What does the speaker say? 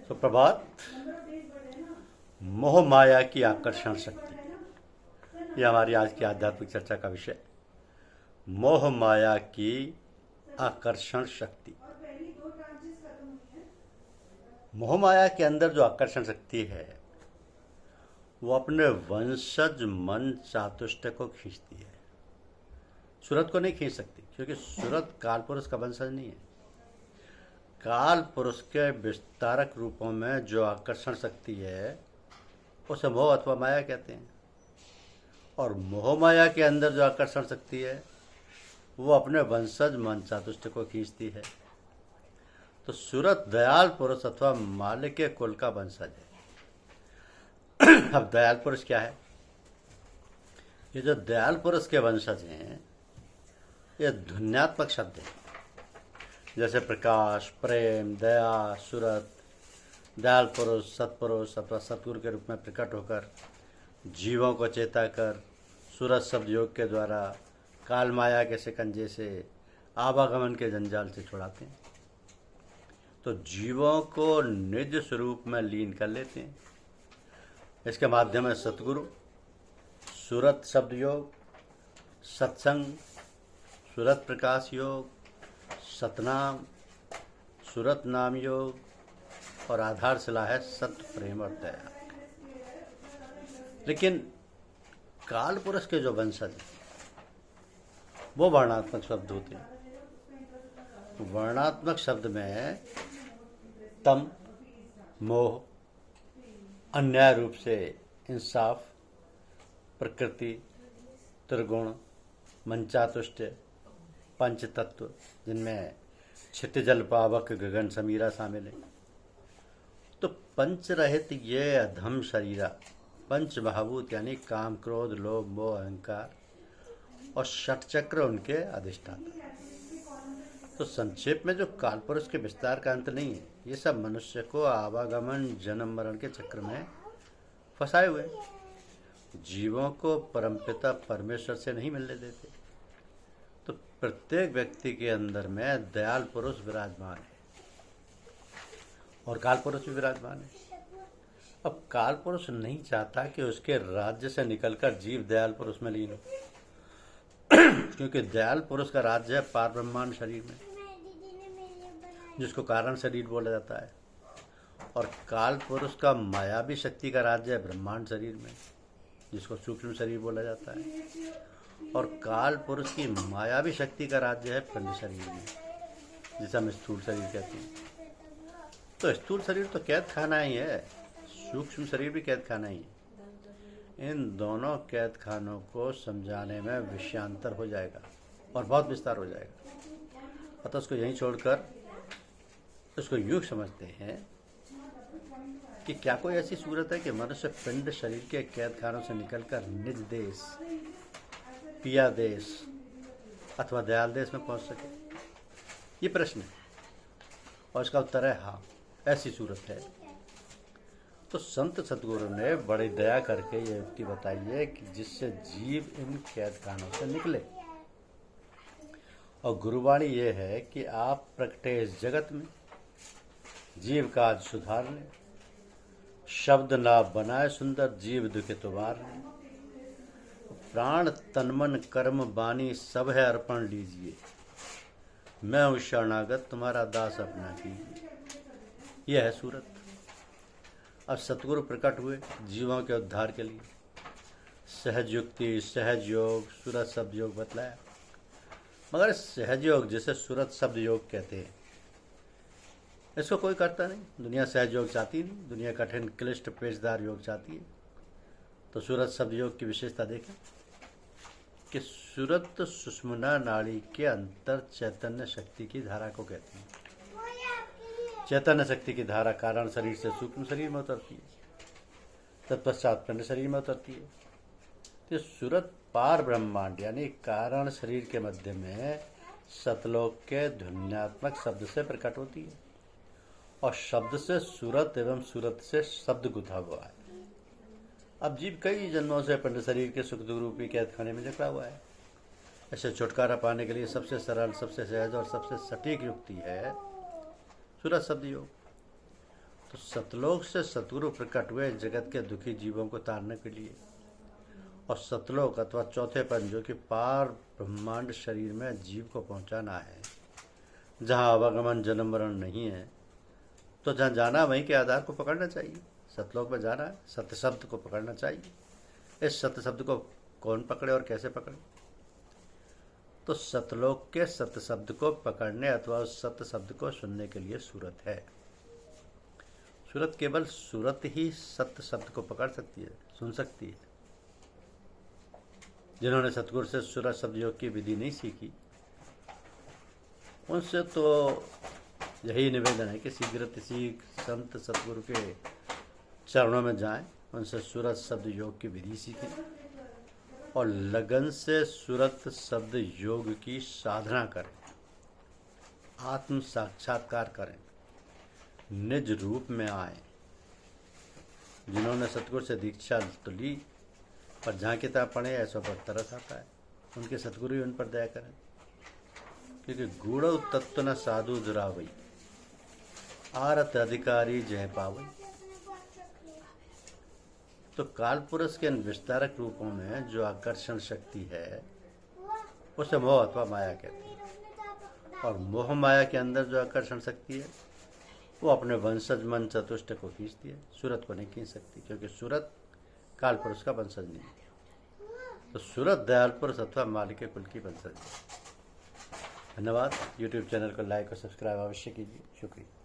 सुप्रभात। मोह माया की आकर्षण शक्ति, यह हमारी आज की आध्यात्मिक चर्चा का विषय। मोह माया की आकर्षण शक्ति। मोह माया के अंदर जो आकर्षण शक्ति है वो अपने वंशज मन चातुष्ट को खींचती है। सूरत को नहीं खींच सकती, क्योंकि सूरत काल पुरुष का वंशज नहीं है। काल पुरुष के विस्तारक रूपों में जो आकर्षण शक्ति है उसे मोह अथवा माया कहते हैं। और मोह माया के अंदर जो आकर्षण शक्ति है वो अपने वंशज मन चातुष्ट को खींचती है। तो सूरत दयाल पुरुष अथवा मालिक के कुल का वंशज है। अब दयाल पुरुष क्या है? ये जो दयाल पुरुष के वंशज हैं ये ध्वन्यात्मक शब्द हैं, जैसे प्रकाश, प्रेम, दया, सूरत। दयाल पुरुष सत्पुरुष अथवा सतगुरु के रूप में प्रकट होकर जीवों को चेता कर सूरत शब्द योग के द्वारा काल माया के शिकंजे से, आवागमन के जंजाल से छुड़ाते हैं। तो जीवों को निज स्वरूप में लीन कर लेते हैं। इसके माध्यम से सतगुरु, सूरत शब्द योग, सत्संग, सूरत प्रकाश योग, सतनाम, सूरत नाम योग और आधारशिला है सत्य, प्रेम और दया। लेकिन काल पुरुष के जो वंशज हैं वो वर्णात्मक शब्द होते हैं। वर्णात्मक शब्द में तम, मोह, अन्याय रूप से इंसाफ, प्रकृति, त्रिगुण, मंचातुष्ट, पंच तत्व, जिनमें क्षितिजल पावक गगन समीरा शामिल है। तो पंच रहित ये अधम शरीरा, पंच महाभूत यानी काम, क्रोध, लोभ, मोह, अहंकार और षट चक्र उनके अधिष्ठाता। तो संक्षेप में जो काल पुरुष के विस्तार का अंत नहीं है, ये सब मनुष्य को आवागमन जन्म मरण के चक्र में फंसाए हुए, जीवों को परमपिता परमेश्वर से नहीं मिलने देते। तो प्रत्येक व्यक्ति के अंदर में दयाल पुरुष विराजमान है और काल पुरुष भी विराजमान है। अब काल पुरुष नहीं चाहता कि उसके राज्य से निकलकर जीव दयाल पुरुष में लीन हो, क्योंकि दयाल पुरुष का राज्य है पार ब्रह्मांड शरीर में, जिसको कारण शरीर बोला जाता है। और काल पुरुष का मायावी शक्ति का राज्य है ब्रह्मांड शरीर में, जिसको सूक्ष्म शरीर बोला जाता है। और काल पुरुष की मायावी शक्ति का राज्य है पिंड शरीर में, जिसे हम स्थूल शरीर कहते हैं। तो स्थूल शरीर तो कैद खाना ही है, सूक्ष्म शरीर भी कैद खाना ही है। इन दोनों कैद खानों को समझाने में विषयांतर हो जाएगा और बहुत विस्तार हो जाएगा। अतः उसको यहीं छोड़कर उसको यूँ समझते हैं कि क्या कोई ऐसी सूरत है कि मनुष्य पिंड शरीर के कैद खानों से निकलकर निज देश, पिया देश अथवा दयाल देश में पहुंच सके? ये प्रश्न है और इसका उत्तर है हाँ, ऐसी सूरत है। तो संत सतगुरु ने बड़ी दया करके ये युक्ति बताई है कि जिससे जीव इन कैद खानों से निकले। और गुरुवाणी ये है कि आप प्रकटे इस जगत में जीव का आज सुधार लें, शब्द ना बनाए सुंदर जीव दुखित उबार लें। प्राण तन मन कर्म वाणी सब है अर्पण लीजिए, मैं हूँ शरणागत तुम्हारा दास अपना कीजिए। यह है सूरत। अब सतगुरु प्रकट हुए जीवों के उद्धार के लिए। सहज युक्ति, सहज योग, सूरत शब्द योग बतलाया। मगर सहज योग जिसे सूरत शब्द योग कहते हैं, इसको कोई करता नहीं। दुनिया सहज योग चाहती नहीं, दुनिया कठिन क्लिष्ट पेचदार योग चाहती है। तो सूरत शब्द योग की विशेषता देखें कि सूरत सुषुम्ना नाड़ी के अंतर चैतन्य शक्ति की धारा को कहते हैं। चैतन्य शक्ति की धारा कारण शरीर से सूक्ष्म शरीर में उतरती है, तत्पश्चात पिंड शरीर में उतरती है। तो सूरत पार ब्रह्मांड यानी कारण शरीर के मध्य में सतलोक के ध्वन्यात्मक शब्द से प्रकट होती है। और शब्द से सूरत एवं सूरत से शब्द गुथा हुआ है। अब जीव कई जन्मों से पिंड शरीर के सुख दुख रूपी कैद खाने में जकड़ा हुआ है। ऐसे छुटकारा पाने के लिए सबसे सरल, सबसे सहज और सबसे सटीक युक्ति है सूरत शब्द योग। तो सतलोक से सतगुरु प्रकट हुए जगत के दुखी जीवों को तारने के लिए, और सतलोक अथवा चौथेपन जो कि पार ब्रह्मांड शरीर में जीव को पहुंचाना है, जहाँ आवागमन जन्म मरण नहीं है, तो जहाँ जाना वहीं के आधार को पकड़ना चाहिए। सतलोक में जाना है, सत्य शब्द को पकड़ना चाहिए। इस सत्य शब्द को कौन पकड़े और कैसे पकड़े? तो सतलोक के सत्य शब्द को पकड़ने अथवा उस सत्य शब्द को सुनने के लिए सूरत है। सूरत केवल सूरत ही सत्य शब्द को पकड़ सकती है, सुन सकती है। जिन्होंने सतगुरु से सूरत शब्द योग की विधि नहीं सीखी, उनसे तो यही निवेदन है कि शीघ्र संत सतगुरु के चरणों में जाएं, उनसे सूरत शब्द योग की विधि सीखें और लगन से सूरत शब्द योग की साधना करें, आत्म साक्षात्कार करें, निज रूप में आए। जिन्होंने सतगुरु से दीक्षा तो ली, पर जहाँ किताब पढ़े ऐसों पर तरस आता है, उनके सतगुरु ही उन पर दया करें। क्योंकि गूढ़ तत्व न साधु जुरावई, आरत अधिकारी जय पावई। तो काल पुरुष के इन विस्तारक रूपों में जो आकर्षण शक्ति है उसे मोह अथवा माया कहते हैं, और मोह माया के अंदर जो आकर्षण शक्ति है वो अपने वंशज मन चतुष्ट को खींचती है, सूरत को नहीं खींच सकती, क्योंकि सूरत काल पुरुष का वंशज नहीं है। तो सूरत दयाल पुरुष अथवा मालिक के कुल की वंशज है। धन्यवाद। यूट्यूब चैनल को लाइक और सब्सक्राइब अवश्य कीजिए। शुक्रिया।